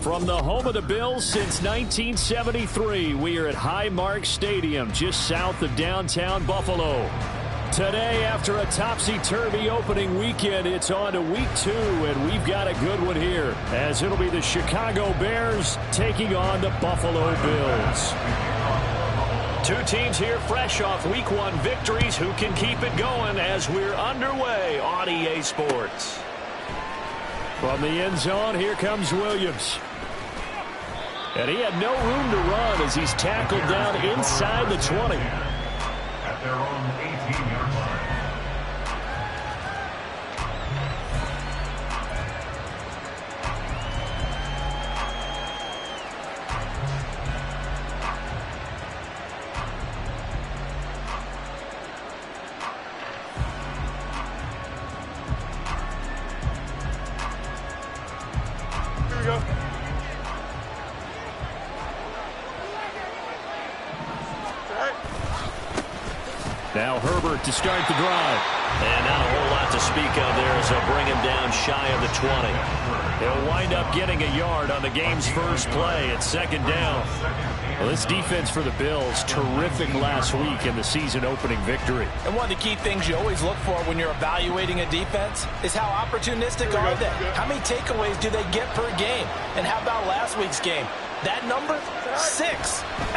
From the home of the Bills since 1973, we are at Highmark Stadium, just south of downtown Buffalo. Today, after a topsy-turvy opening weekend, it's on to week 2, and we've got a good one here, as it'll be the Chicago Bears taking on the Buffalo Bills. Two teams here fresh off week 1 victories. Who can keep it going as we're underway on EA Sports? From the end zone, here comes Williams. And he had no room to run as he's tackled down inside the 20. At their own 18-yard line. Here we go. Now Herbert to start the drive. And not a whole lot to speak of there as they'll bring him down shy of the 20. He'll wind up getting a yard on the game's first play at second down. Well, this defense for the Bills, terrific last week in the season-opening victory. And one of the key things you always look for when you're evaluating a defense is how opportunistic are they? How many takeaways do they get per game? And how about last week's game? That number, 6.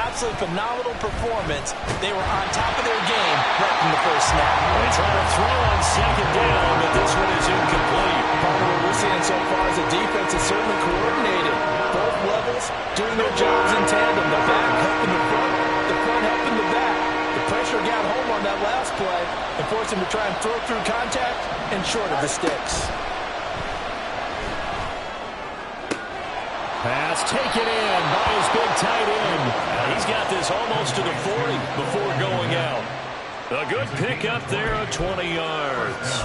Absolutely phenomenal performance. They were on top of their game right from the first snap. They try to throw on second down, but this one is incomplete. Part of what we're seeing so far is the defense is certainly coordinated. Both levels doing their jobs in tandem. The back helping the front helping the back. The pressure got home on that last play and forced him to try and throw through contact and short of the sticks. Pass taken in by his big tight end. He's got this almost to the 40 before going out. A good pickup there of 20 yards.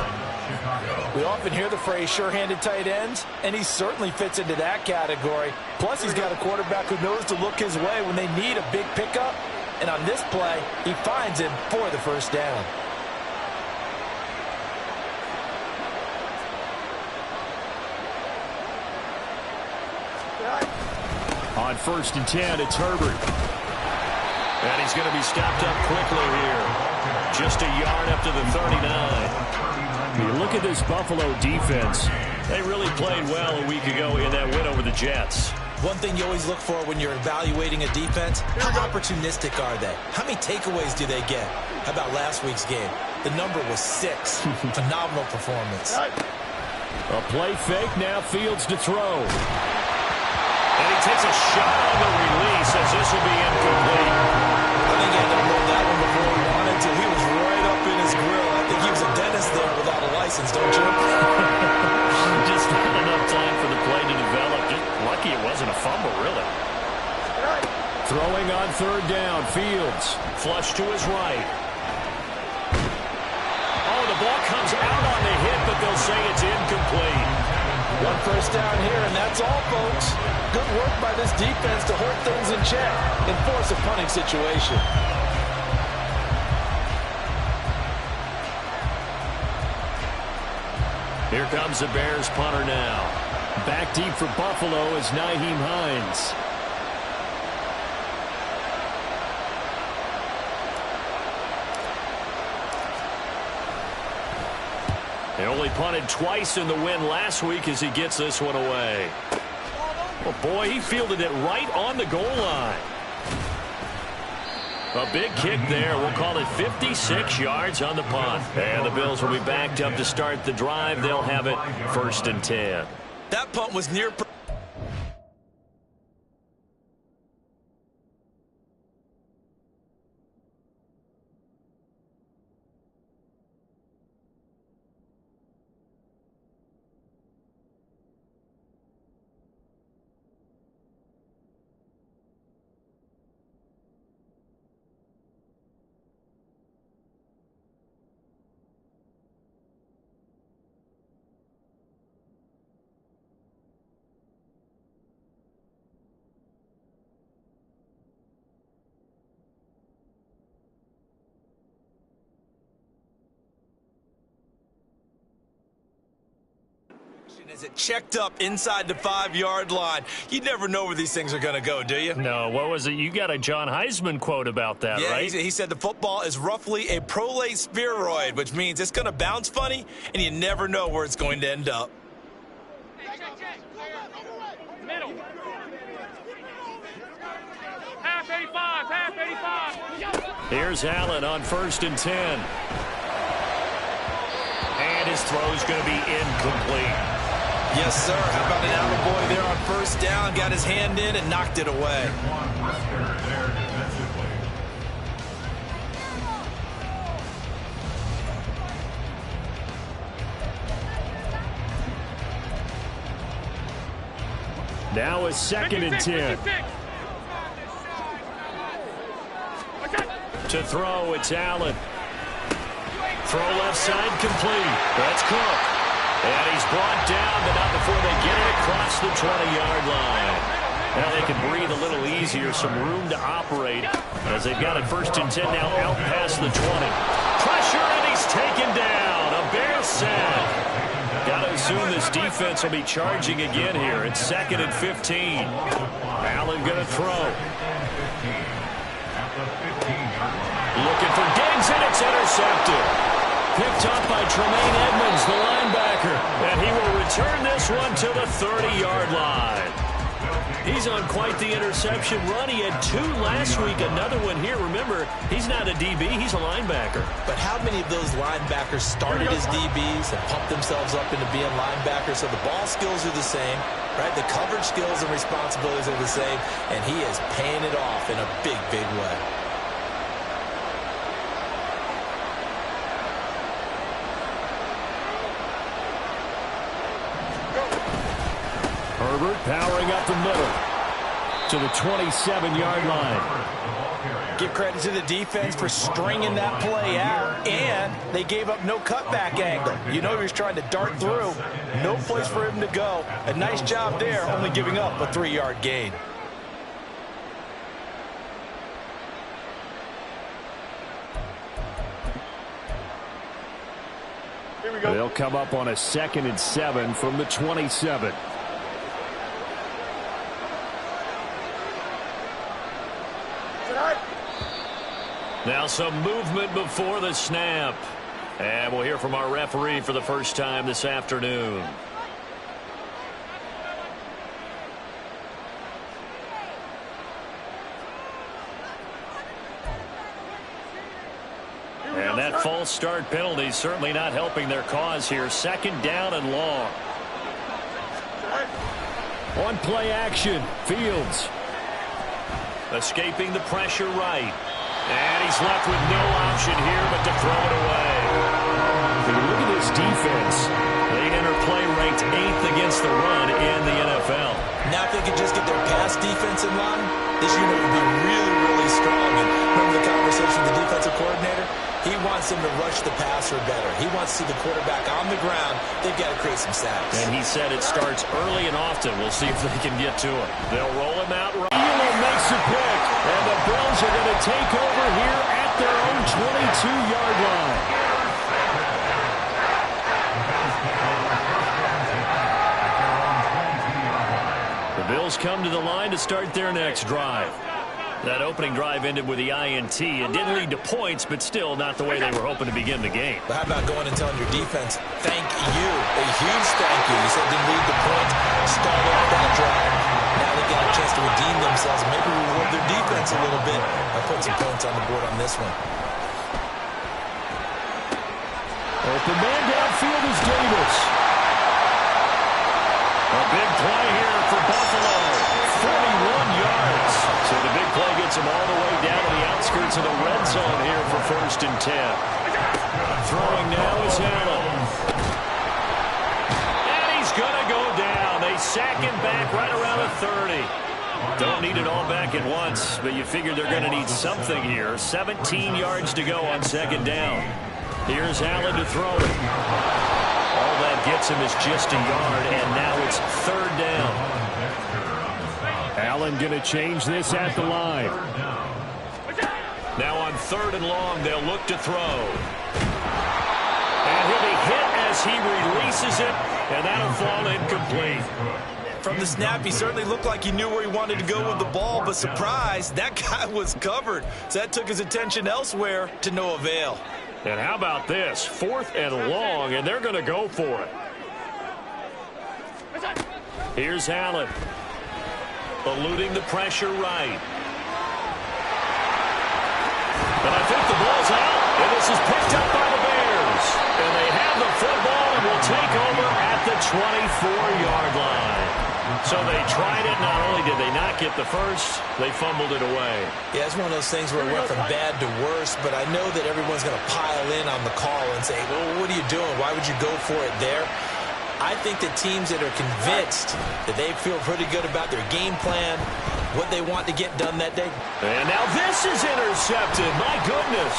We often hear the phrase sure-handed tight ends, and he certainly fits into that category. Plus, he's got a quarterback who knows to look his way when they need a big pickup. And on this play, he finds him for the first down. On 1st and 10, it's Herbert. And he's going to be stopped up quickly here. Just a yard up to the 39. You look at this Buffalo defense. They really played well a week ago in that win over the Jets. One thing you always look for when you're evaluating a defense, how opportunistic are they? How many takeaways do they get? How about last week's game? The number was 6. Phenomenal performance. A play fake, now Fields to throw. And he takes a shot on the release as this will be incomplete. I think he had to roll that one before he wanted to. He was right up in his grill. I think he was a dentist there without a license, don't you? Just not enough time for the play to develop. Just lucky it wasn't a fumble, really. Throwing on 3rd down, Fields. Flush to his right. Oh, the ball comes out on the hit, but they'll say it's incomplete. One first down here, and that's all, folks. Good work by this defense to hold things in check and force a punting situation. Here comes the Bears punter now. Back deep for Buffalo is Nyheim Hines. They only punted twice in the win last week as he gets this one away. Oh, boy, he fielded it right on the goal line. A big kick there. We'll call it 56 yards on the punt. And the Bills will be backed up to start the drive. They'll have it 1st and 10. That punt was near As it checked up inside the 5-yard line. You never know where these things are going to go, do you? No, what was it? You got a John Heisman quote about that, yeah, right? He said the football is roughly a prolate spheroid, which means it's going to bounce funny, and you never know where it's going to end up. Middle. Half 85, half 85. Here's Allen on 1st and 10. And his throw's going to be incomplete. Yes, sir. How about an attaboy there on 1st down? Got his hand in and knocked it away. Now a 2nd and 10. To throw, it's Allen. Throw left side complete. That's Cook. And he's brought down, but not before they get it across the 20-yard line. Now they can breathe a little easier, some room to operate as they've got it 1st and 10 now out past the 20. Pressure, and he's taken down. A Bear sack. Got to assume this defense will be charging again here. It's 2nd and 15. Allen going to throw. Looking for Diggs, and it's intercepted. Picked up by Tremaine Edmonds, the linebacker. And he will return this one to the 30-yard line. He's on quite the interception run. He had 2 last week, another one here. Remember, he's not a DB, he's a linebacker. But how many of those linebackers started as DBs and pumped themselves up into being linebackers? So the ball skills are the same, right? The coverage skills and responsibilities are the same, and he is paying it off in a big, big way. Herbert powering up the middle to the 27-yard line. Give credit to the defense for stringing that play out, and they gave up no cutback angle. You know he was trying to dart through. No place for him to go. A nice job there, only giving up a 3-yard gain. Here we go. They'll come up on a 2nd and 7 from the 27. Now some movement before the snap. And we'll hear from our referee for the first time this afternoon. And that false start penalty is certainly not helping their cause here. 2nd down and long. On play action, Fields. Escaping the pressure right. And he's left with no option here but to throw it away. When you look at this defense, they enter play ranked 8th against the run in the NFL. Now if they could just get their pass defense in line, this unit would be really, really strong. And remember the conversation with the defensive coordinator? He wants them to rush the passer better. He wants to see the quarterback on the ground. They've got to create some sacks. And he said it starts early and often. We'll see if they can get to him. They'll roll him out right. Elo makes a pick, and the Bills are going to take over here at their own 22-yard line. The Bills come to the line to start their next drive. That opening drive ended with the INT. It didn't lead to points, but still not the way they were hoping to begin the game. But how about going and telling your defense, thank you, a huge thank you. You said didn't lead to points, start off that drive. Now they got a chance to redeem themselves and maybe reward their defense a little bit by putting some points on the board on this one. Open man downfield is Davis. A big play here for Buffalo. 41 yards. So the big play gets him all the way down to the outskirts of the red zone here for 1st and 10. Throwing now is Allen. And he's going to go down. They sack him back right around the 30. Don't need it all back at once, but you figure they're going to need something here. 17 yards to go on 2nd down. Here's Allen to throw it. All that gets him is just a yard, and now it's 3rd down. Allen going to change this at the line. Now on 3rd and long, they'll look to throw. And he'll be hit as as he releases it, and that'll fall incomplete. From the snap, he certainly looked like he knew where he wanted to go with the ball, but surprise, that guy was covered. So that took his attention elsewhere to no avail. And how about this? 4th and long, and they're going to go for it. Here's Allen. Eluding the pressure right. And I think the ball's out, and this is picked up by the Bears. And they have the football and will take over at the 24-yard line. So they tried it. Not only did they not get the first, they fumbled it away. Yeah, it's one of those things where it went from bad to worse, but I know that everyone's going to pile in on the call and say, well, what are you doing? Why would you go for it there? I think that teams that are convinced that they feel pretty good about their game plan, what they want to get done that day. And now this is intercepted. My goodness.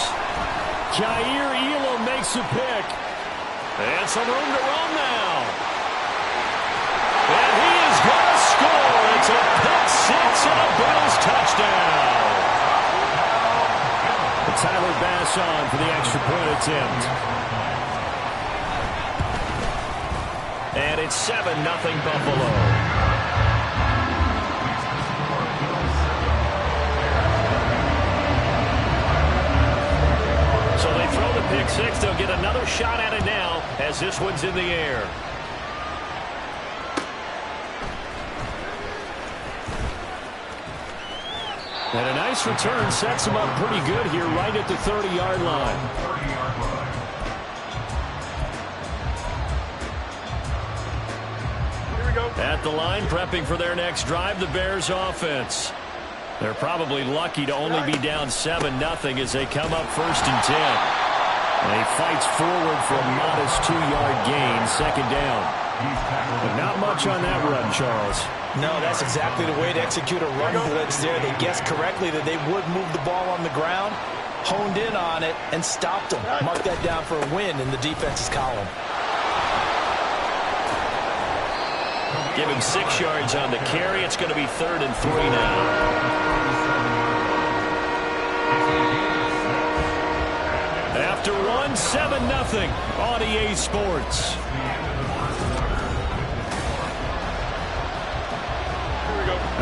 Jair Elam makes a pick. And some room to run now. And he is going to score. It's a pick six and a Bills touchdown. Tyler Bass on for the extra point attempt. And it's 7-0 Buffalo. So they throw the pick six. They'll get another shot at it now as this one's in the air. And a nice return sets him up pretty good here right at the 30-yard line. At the line, prepping for their next drive, the Bears offense. They're probably lucky to only be down 7-0 as they come up 1st and 10. And he fights forward for a modest 2-yard gain, 2nd down. But not much on that run, Charles. No, that's exactly the way to execute a run blitz there. They guessed correctly that they would move the ball on the ground, honed in on it, and stopped them. Mark that down for a win in the defense's column. Give him 6 yards on the carry. It's going to be 3rd and 3 now. After 7-0 on EA Sports.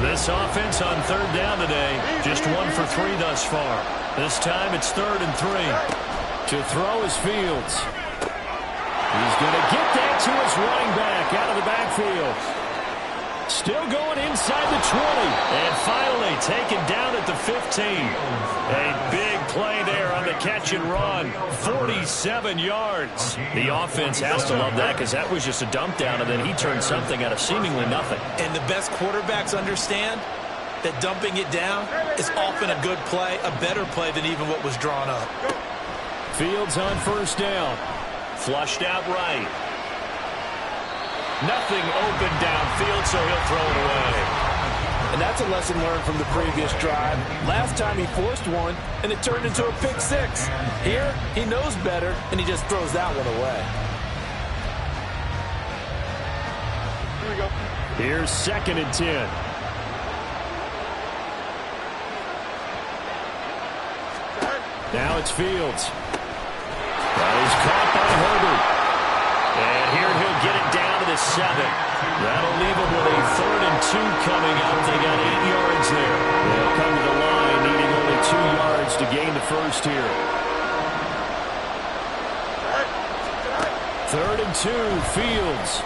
This offense on 3rd down today, just 1 for 3 thus far. This time it's 3rd and 3. To throw is Fields. He's going to get that to his running back out of the backfield. Still going inside the 20. And finally taken down at the 15. A big play there on the catch and run. 47 yards. The offense has to love that because that was just a dump down, and then he turned something out of seemingly nothing. And the best quarterbacks understand that dumping it down is often a good play, a better play than even what was drawn up. Fields on 1st down. Flushed out right. Nothing open downfield, so he'll throw it away. And that's a lesson learned from the previous drive. Last time he forced one, and it turned into a pick six. Here, he knows better, and he just throws that one away. Here we go. Here's 2nd and 10. Now it's Fields. That is caught by Herbert. And here he'll get it down to the 7. That'll leave him with a 3rd and 2 coming up. They got 8 yards there. They'll come to the line, needing only 2 yards to gain the first here. 3rd and 2, Fields.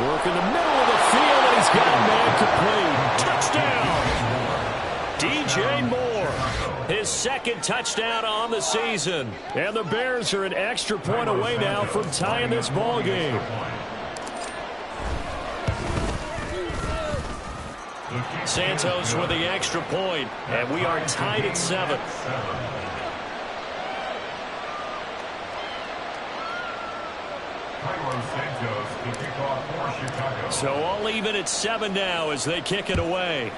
Work in the middle of the field, and he's got a man complete. Touchdown! DJ Moore. His 2nd touchdown on the season. And the Bears are an extra point away now from tying this ball game. Santos with the extra point, and we are tied at 7. So all even at 7 now as they kick it away.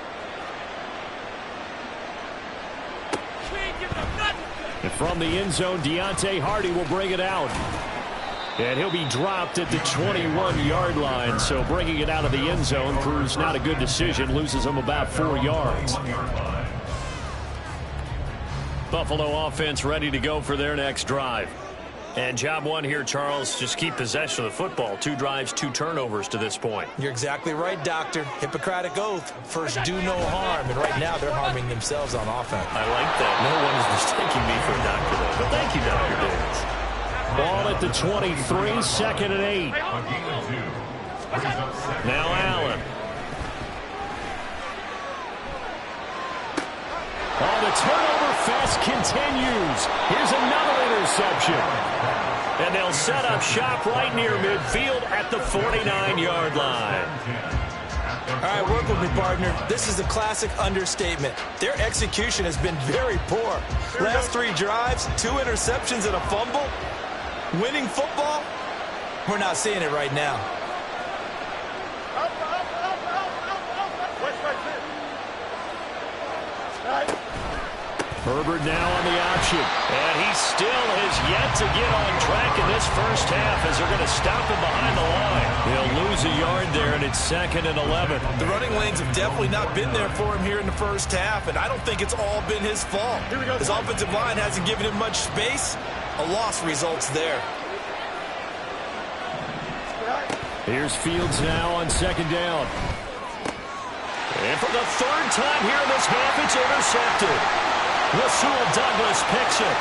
And from the end zone, Deontay Hardy will bring it out. And he'll be dropped at the 21-yard line. So bringing it out of the end zone proves not a good decision. Loses him about 4 yards. Buffalo offense ready to go for their next drive. And job one here, Charles, just keep possession of the football. 2 drives, 2 turnovers to this point. You're exactly right, Doctor. Hippocratic oath. First, do no harm. And right now, they're harming themselves on offense. I like that. No one is mistaking me for a doctor, though. But thank you, Dr. Diggs. Ball at the 23, 2nd and 8. Now Allen. Oh, the turnover fest continues. Here's another interception. And they'll set up shop right near midfield at the 49-yard line. All right, work with me, partner. This is a classic understatement. Their execution has been very poor. Last 3 drives, 2 interceptions and a fumble. Winning football? We're not seeing it right now. Herbert now on the option. And he still has yet to get on track in this first half as they're going to stop him behind the line. He'll lose a yard there, and it's 2nd and 11. The running lanes have definitely not been there for him here in the first half, and I don't think it's all been his fault. His offensive line hasn't given him much space. A loss results there. Here's Fields now on 2nd down. And for the 3rd time here in this half, it's intercepted. Rasul Douglas picks it.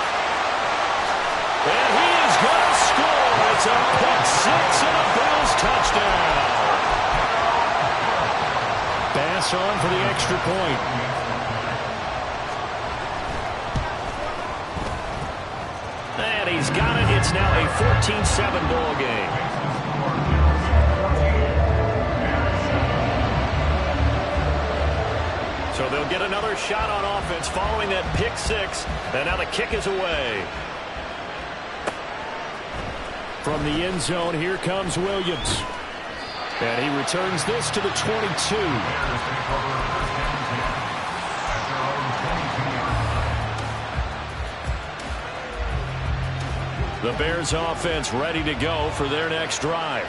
And he is going to score. It's a pick 6 and a Bills touchdown. Bass on for the extra point. And he's got it. It's now a 14-7 ball game. So they'll get another shot on offense following that pick 6. And now the kick is away. From the end zone, here comes Williams. And he returns this to the 22. The Bears offense ready to go for their next drive.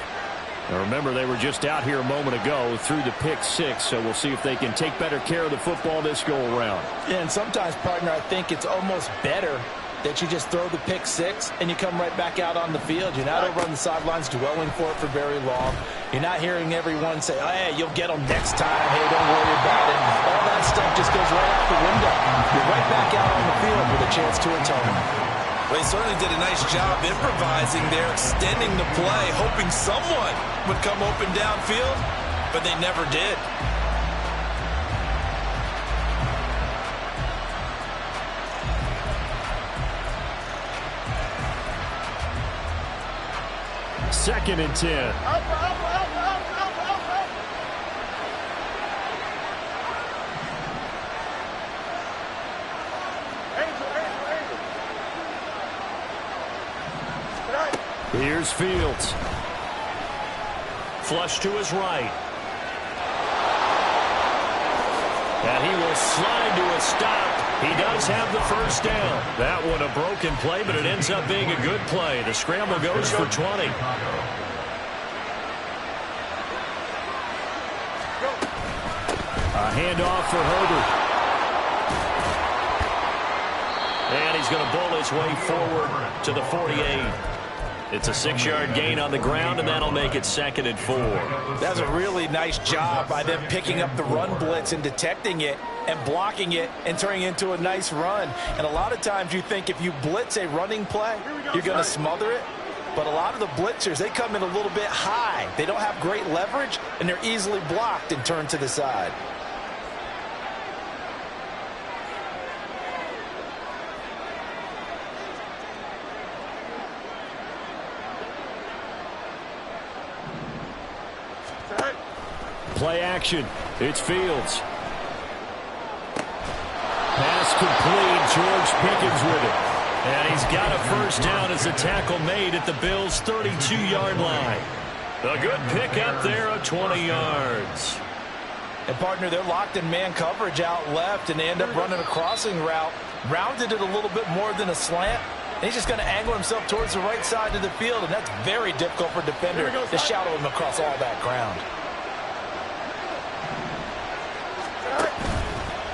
Now remember, they were just out here a moment ago through the pick 6, so we'll see if they can take better care of the football this go-around. Yeah, and sometimes, partner, I think it's almost better that you just throw the pick 6 and you come right back out on the field. You're not over on the sidelines dwelling for it for very long. You're not hearing everyone say, oh, hey, you'll get them next time. Hey, don't worry about it. All that stuff just goes right out the window. You're right back out on the field with a chance to atone. Well, he certainly did a nice job improvising there, extending the play, hoping someone would come open downfield, but they never did. Second and 10. Here's Fields. Flush to his right. And he will slide to a stop. He does have the first down. That one a broken play, but it ends up being a good play. The scramble goes for 20. A handoff for Herbert. And he's going to bowl his way forward to the 48. It's a 6-yard gain on the ground, and that'll make it 2nd and 4. That's a really nice job by them picking up the run blitz and detecting it and blocking it and turning it into a nice run. And a lot of times you think if you blitz a running play, you're going to smother it. But a lot of the blitzers, they come in a little bit high. They don't have great leverage, and they're easily blocked and turned to the side. Play action. It's Fields. Pass complete. George Pickens with it. And he's got a first down as the tackle made at the Bills' 32-yard line. A good pick up there of 20 yards. And, partner, they're locked in man coverage out left, and they end up running a crossing route. Rounded it a little bit more than a slant. And he's just going to angle himself towards the right side of the field, and that's very difficult for a defender to shadow him across all that ground.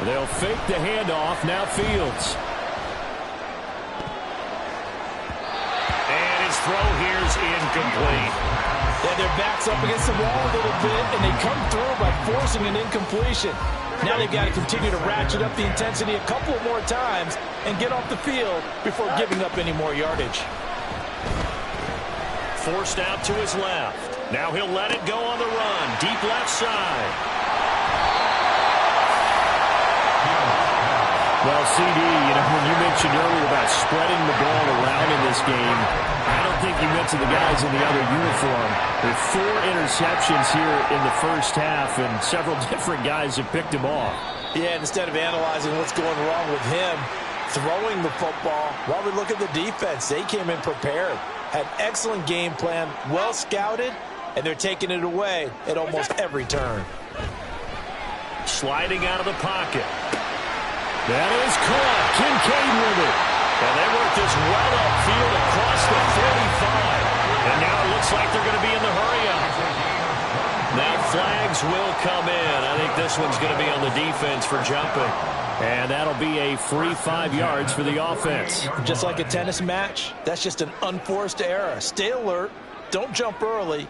They'll fake the handoff. Now Fields. throw here's incomplete. Yeah, their back's up against the wall a little bit, and they come through by forcing an incompletion. Now they've got to continue to ratchet up the intensity a couple more times and get off the field before giving up any more yardage. Forced out to his left. Now he'll let it go on the run. Deep left side. Well, CD, when you mentioned earlier about spreading the ball around in this game, I don't think you mentioned the guys in the other uniform. There are 4 interceptions here in the first half, and several different guys have picked him off. Yeah, and instead of analyzing what's going wrong with him, throwing the football, while we look at the defense, they came in prepared, had excellent game plan, well scouted, and they're taking it away at almost every turn. Sliding out of the pocket. That is caught. Kincaid with it. And they work this well upfield across the 45. And now it looks like they're going to be in the hurry-up. Now flags will come in. I think this one's going to be on the defense for jumping. And that'll be a free 5 yards for the offense. Just like a tennis match, that's just an unforced error. Stay alert. Don't jump early.